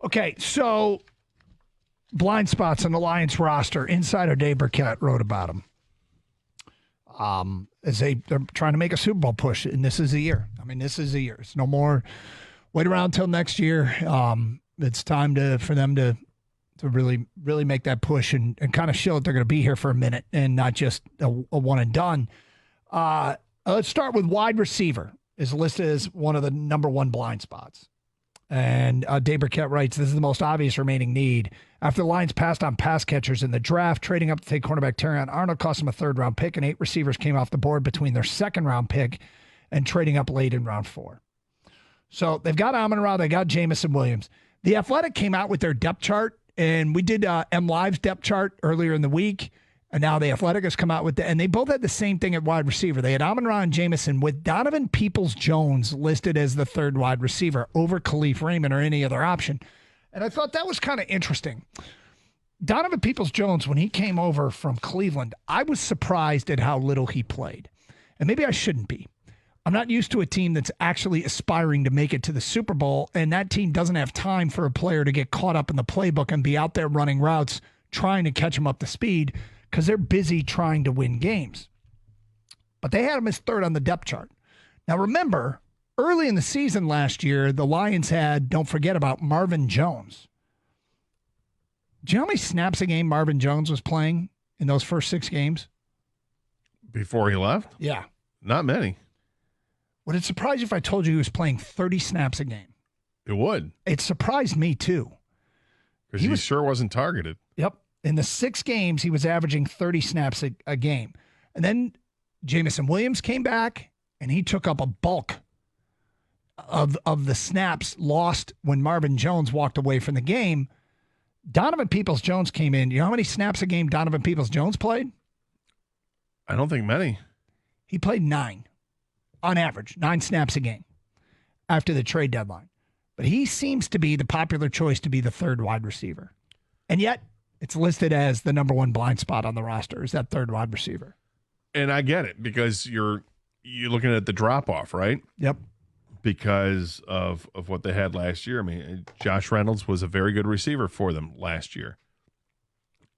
Okay, so blind spots on the Lions roster. Insider Dave Birkett wrote about them. As they're trying to make a Super Bowl push, and this is the year. I mean, this is the year. It's no more wait around until next year. It's time for them to really make that push and kind of show that they're going to be here for a minute and not just a one and done. Let's start with wide receiver. Is listed as one of the number one blind spots. And Dave Birkett writes, this is the most obvious remaining need. After the Lions passed on pass catchers in the draft, trading up to take cornerback Terrion Arnold cost them a third-round pick, and 8 receivers came off the board between their second-round pick and trading up late in round 4. So they've got Amon-Ra, they got Jamison Williams. The Athletic came out with their depth chart, and we did M-Live's depth chart earlier in the week. And now the Athletic has come out with and they both had the same thing at wide receiver. They had Amon-Ra and Jamison with Donovan Peoples-Jones listed as the third wide receiver over Khalif Raymond or any other option. And I thought that was kind of interesting. Donovan Peoples-Jones, when he came over from Cleveland, I was surprised at how little he played. And maybe I shouldn't be. I'm not used to a team that's actually aspiring to make it to the Super Bowl, and that team doesn't have time for a player to get caught up in the playbook and be out there running routes, trying to catch him up to speed, because they're busy trying to win games. But they had him as third on the depth chart. Now remember, early in the season last year, the Lions had, don't forget about Marvin Jones. Do you know how many snaps a game Marvin Jones was playing in those first 6 games? Before he left? Yeah. Not many. Would it surprise you if I told you he was playing 30 snaps a game? It would. It surprised me too. Because he sure wasn't targeted. Yep. In the 6 games, he was averaging 30 snaps a game. And then Jamison Williams came back, and he took up a bulk of the snaps lost when Marvin Jones walked away from the game. Donovan Peoples-Jones came in. You know how many snaps a game Donovan Peoples-Jones played? I don't think many. He played 9, on average, 9 snaps a game after the trade deadline. But he seems to be the popular choice to be the third wide receiver. And yet, it's listed as the number one blind spot on the roster, is that third wide receiver. And I get it, because you're looking at the drop-off, right? Yep. Because of what they had last year. I mean, Josh Reynolds was a very good receiver for them last year.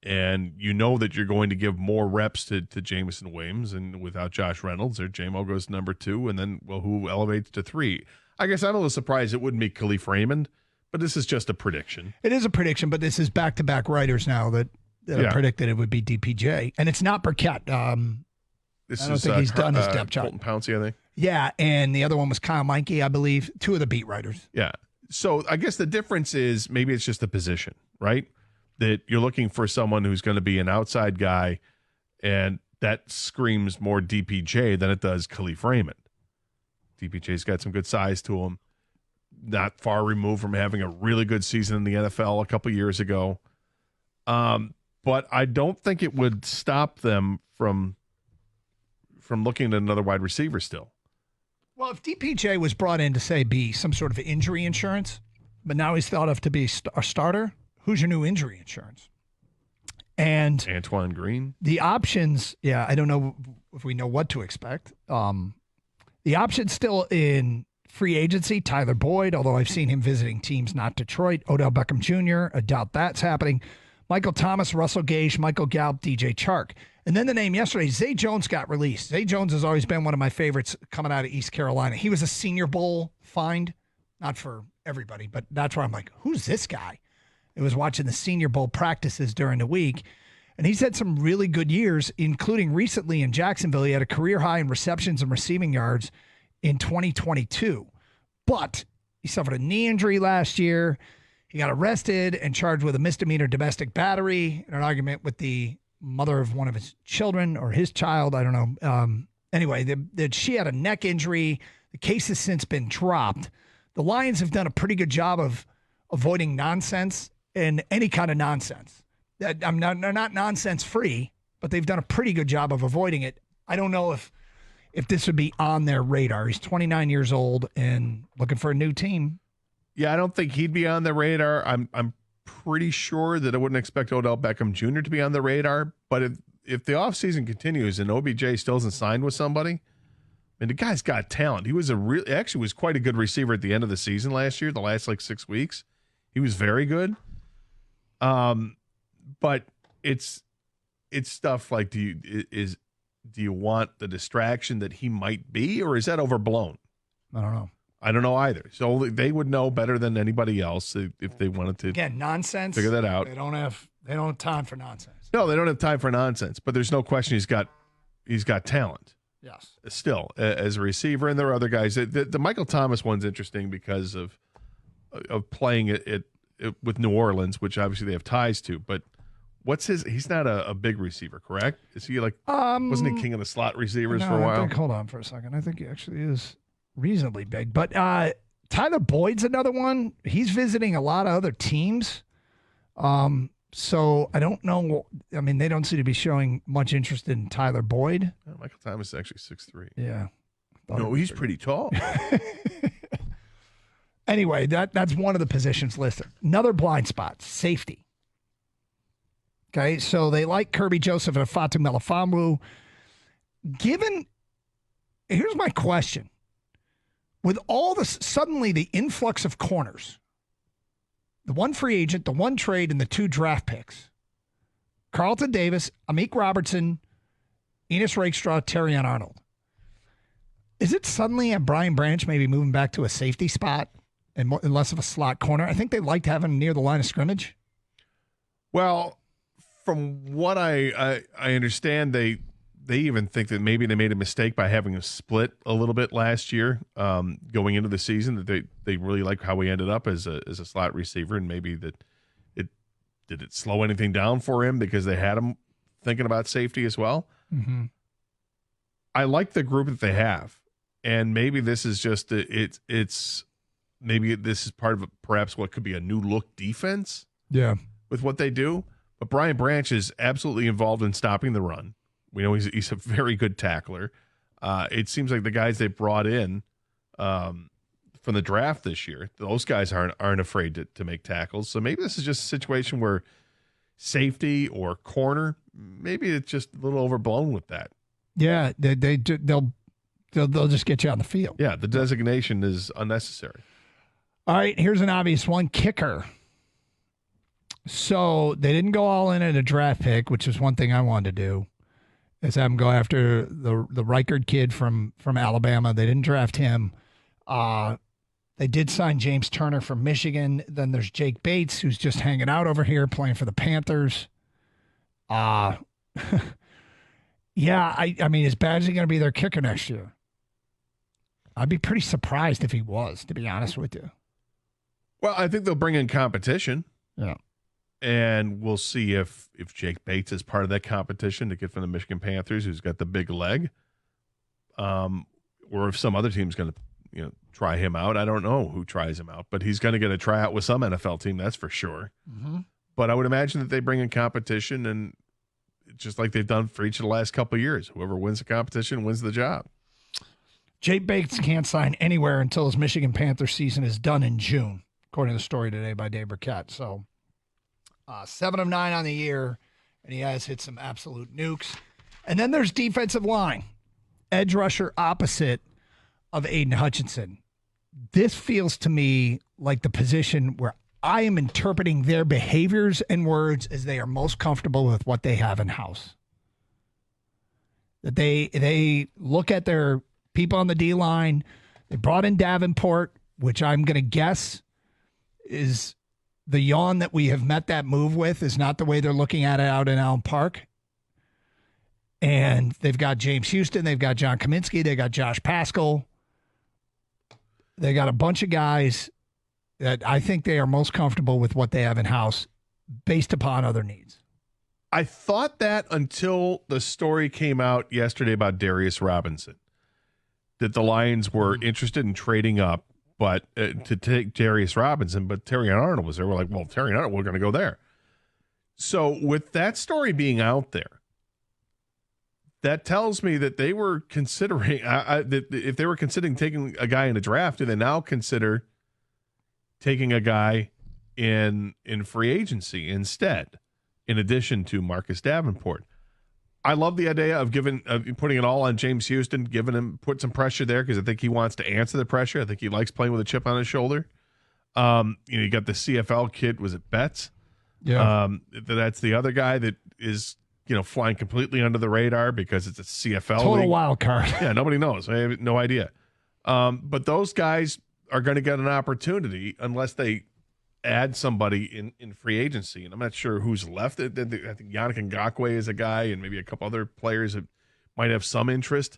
And you know that you're going to give more reps to Jamison Williams, and without Josh Reynolds, or JMO goes to number 2, and then, well, who elevates to 3? I guess I'm a little surprised it wouldn't be Khalif Raymond, but this is just a prediction. It is a prediction, but this is back-to-back writers now that predicted it would be DPJ. And it's not Birkett. I don't think he's done his depth chart. Colton Pouncey, I think. Yeah, and the other one was Kyle Meinke, I believe. 2 of the beat writers. Yeah. So I guess the difference is maybe it's just a position, right? That you're looking for someone who's going to be an outside guy, and that screams more DPJ than it does Khalif Raymond. DPJ's got some good size to him. Not far removed from having a really good season in the NFL a couple years ago. But I don't think it would stop them from looking at another wide receiver still. Well, if DPJ was brought in to, say, be some sort of injury insurance, but now he's thought of to be a starter, who's your new injury insurance? And Antoine Green. The options, I don't know if we know what to expect. The options still in free agency, Tyler Boyd, although I've seen him visiting teams, not Detroit. Odell Beckham Jr., I doubt that's happening. Michael Thomas, Russell Gage, Michael Gallup, DJ Chark. And then the name yesterday, Zay Jones got released. Zay Jones has always been one of my favorites coming out of East Carolina. He was a Senior Bowl find, not for everybody, but that's where I'm like, who's this guy? I was watching the Senior Bowl practices during the week, and he's had some really good years, including recently in Jacksonville. He had a career high in receptions and receiving yards in 2022. But he suffered a knee injury last year. He got arrested and charged with a misdemeanor domestic battery in an argument with the mother of one of his children or his child. I don't know. Anyway, she had a neck injury. The case has since been dropped. The Lions have done a pretty good job of avoiding nonsense and any kind of nonsense. They're not nonsense free, but they've done a pretty good job of avoiding it. I don't know if this would be on their radar. He's 29 years old and looking for a new team. Yeah, I don't think he'd be on the radar. I'm pretty sure that I wouldn't expect Odell Beckham Jr. to be on the radar. But if the offseason continues and OBJ still isn't signed with somebody, I mean, the guy's got talent. He was actually was quite a good receiver at the end of the season last year, the last 6 weeks. He was very good. But it's stuff like, do you want the distraction that he might be, or is that overblown? I don't know. I don't know either. So they would know better than anybody else if they wanted to. Again, nonsense. Figure that out. They don't have time for nonsense. No, they don't have time for nonsense. But there's no question he's got talent. Yes. Still, as a receiver, and there are other guys. The Michael Thomas one's interesting because of playing it with New Orleans, which obviously they have ties to. But what's his? He's not a big receiver, correct? Is he like? Wasn't he king of the slot receivers for a while? Hold on for a second. I think he actually is reasonably big. But Tyler Boyd's another one. He's visiting a lot of other teams. So I don't know. I mean, they don't seem to be showing much interest in Tyler Boyd. Michael Thomas is actually 6'3". Yeah. No, he's pretty tall. Anyway, that's one of the positions listed. Another blind spot, safety. Okay, so they like Kirby Joseph and Fatu Melifonwu. Here's my question. With all this, suddenly the influx of corners, the one free agent, the one trade, and the 2 draft picks, Carlton Davis, Amik Robertson, Enos Rakestraw, Terrion Arnold. Is it suddenly at Brian Branch maybe moving back to a safety spot and less of a slot corner? I think they liked having him near the line of scrimmage. Well, from what I understand, they even think that maybe they made a mistake by having him split a little bit last year, going into the season. That they really like how he ended up as a slot receiver, and maybe that did it slow anything down for him because they had him thinking about safety as well. Mm-hmm. I like the group that they have, and maybe this is just maybe this is part of perhaps what could be a new look defense. Yeah, with what they do. But Brian Branch is absolutely involved in stopping the run. We know he's a very good tackler. It seems like the guys they brought in from the draft this year, those guys aren't afraid to make tackles. So maybe this is just a situation where safety or corner, maybe it's just a little overblown with that. Yeah, they'll just get you on the field. Yeah, the designation is unnecessary. All right, here's an obvious one: kicker. So they didn't go all in at a draft pick, which is one thing I wanted to do, is have them go after the Reichard kid from Alabama. They didn't draft him. They did sign James Turner from Michigan. Then there's Jake Bates, who's just hanging out over here playing for the Panthers. Yeah, I mean, is Badgley going to be their kicker next year? I'd be pretty surprised if he was, to be honest with you. Well, I think they'll bring in competition. Yeah. And we'll see if Jake Bates is part of that competition to get from the Michigan Panthers, who's got the big leg, or if some other team's going to try him out. I don't know who tries him out, but he's going to get a tryout with some NFL team, that's for sure. Mm-hmm. But I would imagine that they bring in competition, and just like they've done for each of the last couple of years, whoever wins the competition wins the job. Jake Bates can't sign anywhere until his Michigan Panthers season is done in June, according to the story today by Dave Birkett. So 7 of 9 on the year, and he has hit some absolute nukes. And then there's defensive line, edge rusher opposite of Aiden Hutchinson. This feels to me like the position where I am interpreting their behaviors and words as they are most comfortable with what they have in house. That they look at their people on the D line. They brought in Davenport, which I'm going to guess is the yawn that we have met that move with is not the way they're looking at it out in Allen Park. And they've got James Houston. They've got John Kaminsky. They got Josh Paschal. They got a bunch of guys that I think they are most comfortable with what they have in house based upon other needs. I thought that until the story came out yesterday about Darius Robinson, that the Lions were interested in trading up, but to take Darius Robinson, but Terrion Arnold was there. We're like, well, Terrion Arnold, we're going to go there. So with that story being out there, that tells me that they were considering, that if they were considering taking a guy in a draft, do they now consider taking a guy in free agency instead, in addition to Marcus Davenport? I love the idea of putting it all on James Houston, put some pressure there because I think he wants to answer the pressure. I think he likes playing with a chip on his shoulder. You got the CFL kid. Was it Betts? Yeah. That's the other guy that is, flying completely under the radar because it's a CFL Total league. wild card. Yeah, nobody knows. I have no idea. But those guys are going to get an opportunity unless they add somebody in free agency. And I'm not sure who's left. I think Yannick Ngakoue is a guy, and maybe a couple other players that might have some interest.